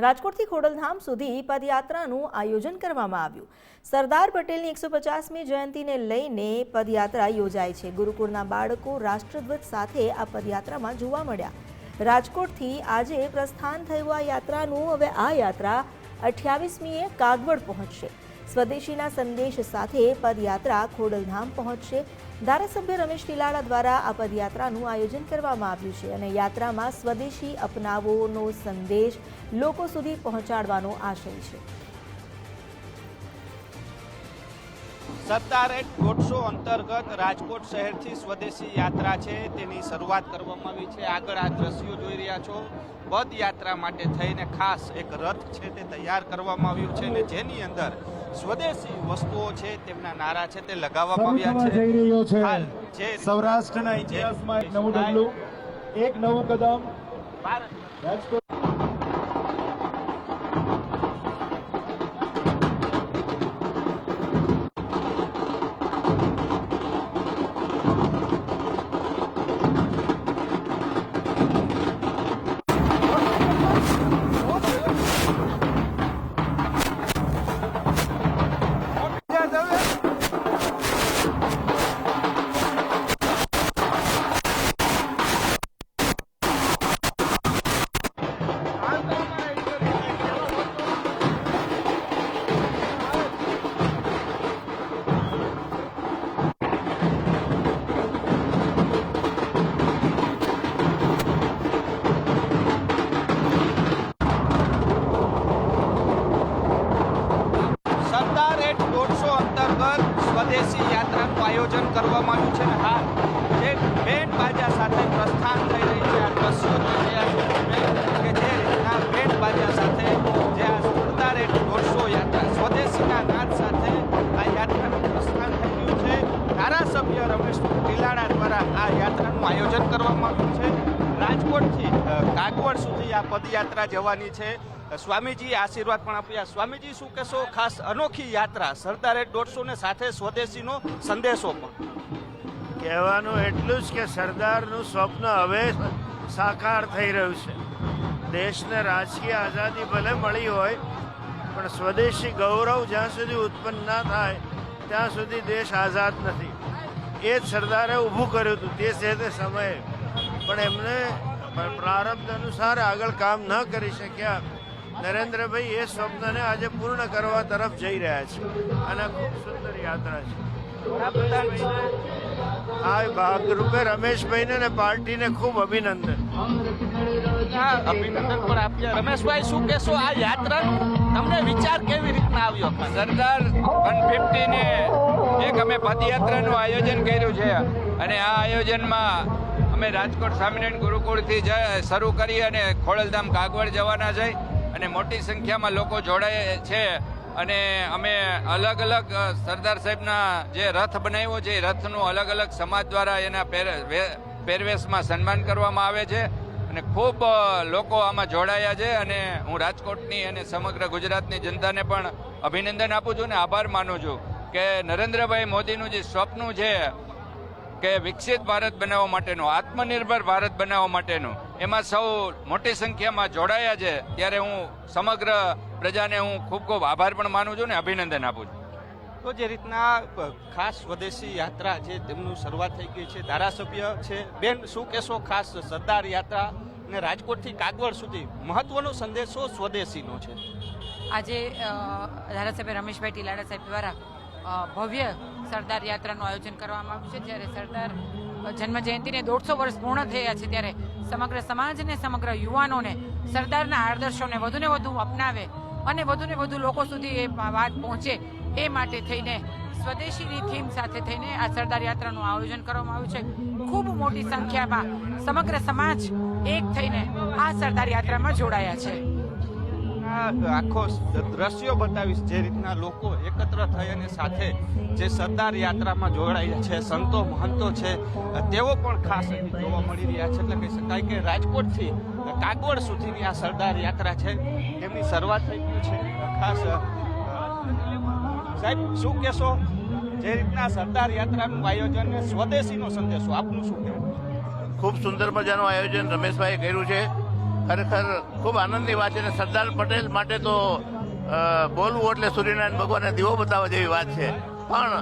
રાજકોટથી ખોડલધામ સુધી પદયાત્રાનું આયોજન કરવામાં આવ્યું। સરદાર પટેલની 150મી જયંતિને લઈને પદયાત્રા યોજાઈ છે। ગુરુકુળના બાળકો રાષ્ટ્રધ્વજ સાથે આ પદયાત્રામાં જોવા મળ્યા। રાજકોટથી આજે પ્રસ્થાન થયું આ યાત્રાનું। હવે આ યાત્રા 28મીએ કાગવડ પહોંચશે। સ્વદેશીના સંદેશ સાથે પદયાત્રા ખોડલધામ પહોંચશે। ધારાસભ્ય રમેશ ટીલાળા દ્વારા આ પદયાત્રાનું આયોજન કરવામાં આવ્યું છે અને યાત્રામાં સ્વદેશી અપનાવોનો સંદેશ લોકો સુધી પહોંચાડવાનો આશય છે। સરદાર એક્ટ 150 અંતર્ગત રાજકોટ શહેરથી સ્વદેશી યાત્રા છે તેની શરૂઆત કરવામાં આવી છે। આગળ આ દ્રશ્યો જોઈ રહ્યા છો। પદયાત્રા માટે થઈને ખાસ એક રથ છે તે તૈયાર કરવામાં આવ્યું છે અને જેની અંદર સ્વદેશી વસ્તુઓ છે તેમના નારા છે તે લગાવવામાં આવ્યા છે। હાલ જે સૌરાષ્ટ્રના ઇતિહાસમાં એક નવું ડગલું, એક નવું કદમ રાજકોટ સ્વદેશી યાત્રાનું આયોજન કરવામાં આવ્યું છે અને હાલ જે બેન્ડ બાજા સાથે પ્રસ્થાન થઈ રહી છે આ દ્રશ્યો જોઈ રહ્યા છો કે જે રીતના બેન્ડ બાજા સાથે જે આ સરદાર એક્ટ 150 યાત્રા સ્વદેશીના નાદ સાથે આ યાત્રાનું પ્રસ્થાન થઈ રહ્યું છે। ધારાસભ્ય રમેશ ટીલાળા દ્વારા આ યાત્રાનું આયોજન કરવામાં આવ્યું છે। રાજકોટથી કાગવડ સુધી આ પદયાત્રા જવાની છે। સ્વામીજી આશીર્વાદ પણ આપ્યા। સ્વામીજી શું કહેશો? ખાસ અનોખી યાત્રા સરદાર એક્ટ 150 ને સાથે સ્વદેશીનો સંદેશો પણ કહેવાનું એટલું જ કે સરદારનું સ્વપ્ન હવે સાકાર થઈ રહ્યું છે। દેશને રાજકીય આઝાદી ભલે મળી હોય પણ સ્વદેશી ગૌરવ જ્યાં સુધી ઉત્પન્ન ના થાય ત્યાં સુધી દેશ આઝાદ નથી। એ જ સરદારે ઊભું કર્યું હતું તે સમયે, પણ એમને પ્રારબ્ધ અનુસાર આગળ કામ ન કરી શક્યા। નરેન્દ્રભાઈ એ સ્વપ્નને આજે પૂર્ણ કરવા તરફ જઈ રહ્યા છે અને ખૂબ સુંદર યાત્રા છે। આ ભાગરૂપે રમેશભાઈને અને પાર્ટીને ખૂબ અભિનંદન પણ આપ્યા। રમેશભાઈ શું કહેશો? આ યાત્રાનો તમને વિચાર કેવી રીતના આવ્યો? સરદાર 150 ને એક અમે પદયાત્રાનું આયોજન કર્યું છે અને આ આયોજનમાં અમે રાજકોટ સ્વામિનારાયણ ગુરુકુળથી શરૂ કરી અને ખોડલધામ કાગવડ જવાના જઈ અને મોટી સંખ્યામાં લોકો જોડાય છે અને અમે અલગ અલગ સરદાર સાહેબના જે રથ બનાવ્યો છે એ રથનું અલગ અલગ સમાજ દ્વારા એના પહેરવેશમાં સન્માન કરવામાં આવે છે અને ખૂબ લોકો આમાં જોડાયા છે અને હું રાજકોટની અને સમગ્ર ગુજરાતની જનતાને પણ અભિનંદન આપું છું અને આભાર માનું છું કે નરેન્દ્રભાઈ મોદીનું જે સ્વપ્ન છે કે વિકસિત ભારત બનાવવા માટેનું, આત્મનિર્ભર ભારત બનાવવા માટેનું, એમાં સૌ મોટી સંખ્યામાં જોડાયા છે ત્યારે હું સમગ્ર પ્રજાને હું ખૂબ ખૂબ આભાર પણ માનું છું ને અભિનંદન આપું છું। તો જે રીતના ખાસ સ્વદેશી યાત્રા જે તેમનું શરૂઆત થઈ ગઈ છે, ધારાસભ્ય છે બેન શું કહેશો? ખાસ સરદાર યાત્રા ને રાજકોટથી કાગવડ સુધી મહત્વનો સંદેશો સ્વદેશીનો છે। આજે ધારાસભ્ય રમેશભાઈ ટીલાળા સાહેબ દ્વારા ભવ્ય સરદાર યાત્રાનું આયોજન કરવામાં આવ્યું છે। જ્યારે સરદાર જન્મજયંતિને 150 વર્ષ પૂર્ણ થયા છે ત્યારે સમગ્ર સમાજને, સમગ્ર યુવાનોને સરદારના આદર્શોને વધુને વધુ અપનાવે અને વધુને વધુ લોકો સુધી એ વાત પહોંચે એ માટે થઈને સ્વદેશીની થીમ સાથે થઈને આ સરદાર યાત્રાનું આયોજન કરવામાં આવ્યું છે। ખૂબ મોટી સંખ્યામાં સમગ્ર સમાજ એક થઈને આ સરદાર યાત્રામાં જોડાયા છે। આખો દ્રશ્યો બતાવીશ જે રીતના લોકો એકત્ર થઈ અને સાથે જે સરદાર યાત્રામાં જોડાયા છે, સંતો મહંતો છે તેઓ પણ ખાસ જોવા મળી રહ્યા છે। એટલે કહી શકાય કે રાજકોટથી કાગવડ સુધીની આ સરદાર યાત્રા છે તેમની શરૂઆત થઈ ગઈ છે। ખાસ સાહેબ શું કહેશો? જે રીતના સરદાર યાત્રાનું આયોજન સ્વદેશીનો સંદેશો આપનું શું કહેવું? ખૂબ સુંદર મજાનું આયોજન રમેશભાઈએ કર્યું છે। ખરેખર ખૂબ આનંદની વાત છે અને સરદાર પટેલ માટે તો બોલવું એટલે સૂર્યનારાયણ ભગવાનને દીવો બતાવવા જેવી વાત છે. પણ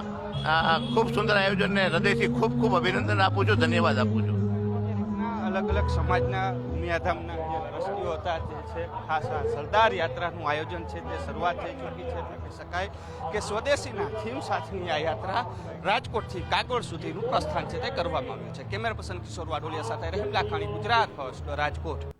ખૂબ સુંદર આયોજનને હૃદયથી ખૂબ ખૂબ અભિનંદન આપું છું, ધન્યવાદ આપું છું. અલગ અલગ સમાજના ઉમિયાધામના જે ટ્રસ્ટીઓ હતા જે છે ખાસ આ સરદાર યાત્રાનું આયોજન છે તે શરૂઆત થઈ ચૂકી છે. એટલે કહી શકાય કે સ્વદેશીના થીમ સાથેની આ યાત્રા રાજકોટથી કાગવડ સુધીનું પ્રસ્થાન છે તે કરવામાં આવ્યું છે. કેમેરા પર્સન કિશોર વાડોલિયા સાથે રહીમ લાખાણી, ગુજરાત ફર્સ્ટ, રાજકોટ.